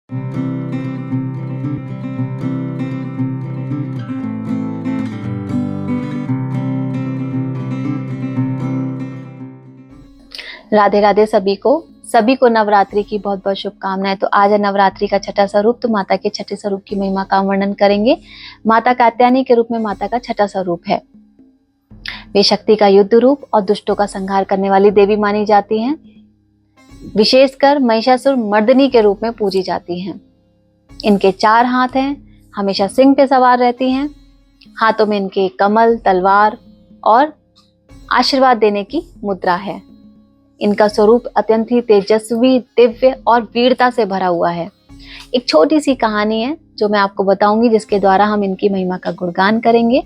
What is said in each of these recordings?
राधे राधे सभी को नवरात्रि की बहुत बहुत शुभकामनाएं। तो आज है नवरात्रि का छठा स्वरूप, तो माता के छठे स्वरूप की महिमा का वर्णन करेंगे। माता कात्यायनी के रूप में माता का छठा स्वरूप है। वे शक्ति का युद्ध रूप और दुष्टों का संहार करने वाली देवी मानी जाती हैं। विशेषकर महिषासुर मर्दिनी के रूप में पूजी जाती हैं। इनके 4 हाथ हैं, हमेशा सिंह पे सवार रहती हैं। हाथों में इनके कमल, तलवार और आशीर्वाद देने की मुद्रा है। इनका स्वरूप अत्यंत ही तेजस्वी, दिव्य और वीरता से भरा हुआ है। एक छोटी सी कहानी है जो मैं आपको बताऊंगी, जिसके द्वारा हम इनकी महिमा का गुणगान करेंगे।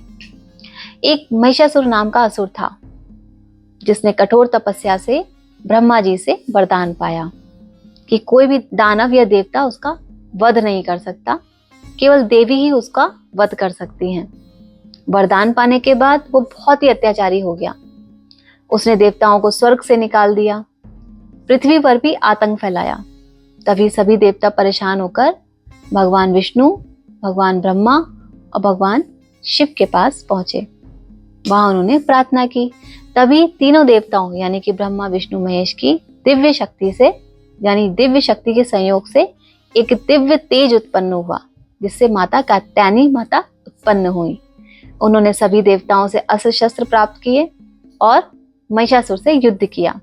एक महिषासुर नाम का असुर था, जिसने कठोर तपस्या से ब्रह्मा जी से वरदान पाया कि कोई भी दानव या देवता उसका वध नहीं कर सकता, केवल देवी ही उसका वध कर सकती हैं। वरदान पाने के बाद वो बहुत ही अत्याचारी हो गया। उसने देवताओं को स्वर्ग से निकाल दिया, पृथ्वी पर भी आतंक फैलाया। तभी सभी देवता परेशान होकर भगवान विष्णु, भगवान ब्रह्मा और भगवान शिव के पास पहुंचे। वहां उन्होंने प्रार्थना की। तभी तीनों देवताओं यानी कि ब्रह्मा, विष्णु, महेश की दिव्य शक्ति से यानी दिव्य शक्ति के संयोग से एक दिव्य तेज उत्पन्न हुआ, जिससे माता कात्यायनी माता उत्पन्न हुई। उन्होंने सभी देवताओं से अस्त्र शस्त्र प्राप्त किए और महिषासुर से युद्ध किया।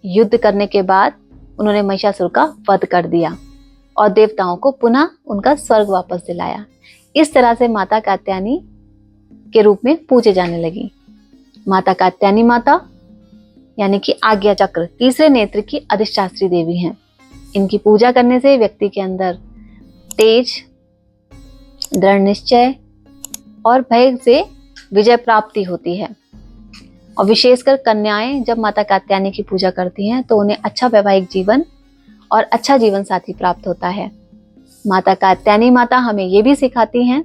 युद्ध करने के बाद उन्होंने महिषासुर का वध कर दिया और देवताओं को पुनः उनका स्वर्ग वापस दिलाया। इस तरह से माता कात्यायनी के रूप में पूजे जाने लगी। माता कात्यायनी माता यानी कि आज्ञा चक्र, तीसरे नेत्र की अधिष्ठात्री देवी हैं। इनकी पूजा करने से व्यक्ति के अंदर तेज, दृढ़ निश्चय और भय से विजय प्राप्ति होती है। और विशेषकर कन्याएं जब माता कात्यायनी की पूजा करती हैं तो उन्हें अच्छा वैवाहिक जीवन और अच्छा जीवन साथी प्राप्त होता है। माता कात्यायनी माता हमें ये भी सिखाती हैं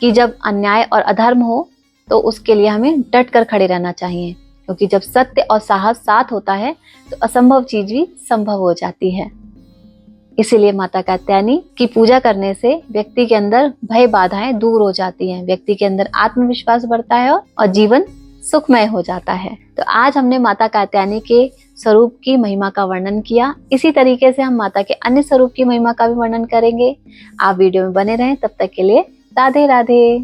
कि जब अन्याय और अधर्म हो तो उसके लिए हमें डट कर खड़े रहना चाहिए, क्योंकि जब सत्य और साहस साथ होता है तो असंभव चीज भी संभव हो जाती है। इसीलिए माता कात्यायनी की पूजा करने से व्यक्ति के अंदर भय बाधाएं दूर हो जाती हैं, व्यक्ति के अंदर आत्मविश्वास बढ़ता है और जीवन सुखमय हो जाता है। तो आज हमने माता कात्यायनी के स्वरूप की महिमा का वर्णन किया। इसी तरीके से हम माता के अन्य स्वरूप की महिमा का भी वर्णन करेंगे। आप वीडियो में बने रहें, तब तक के लिए राधे राधे।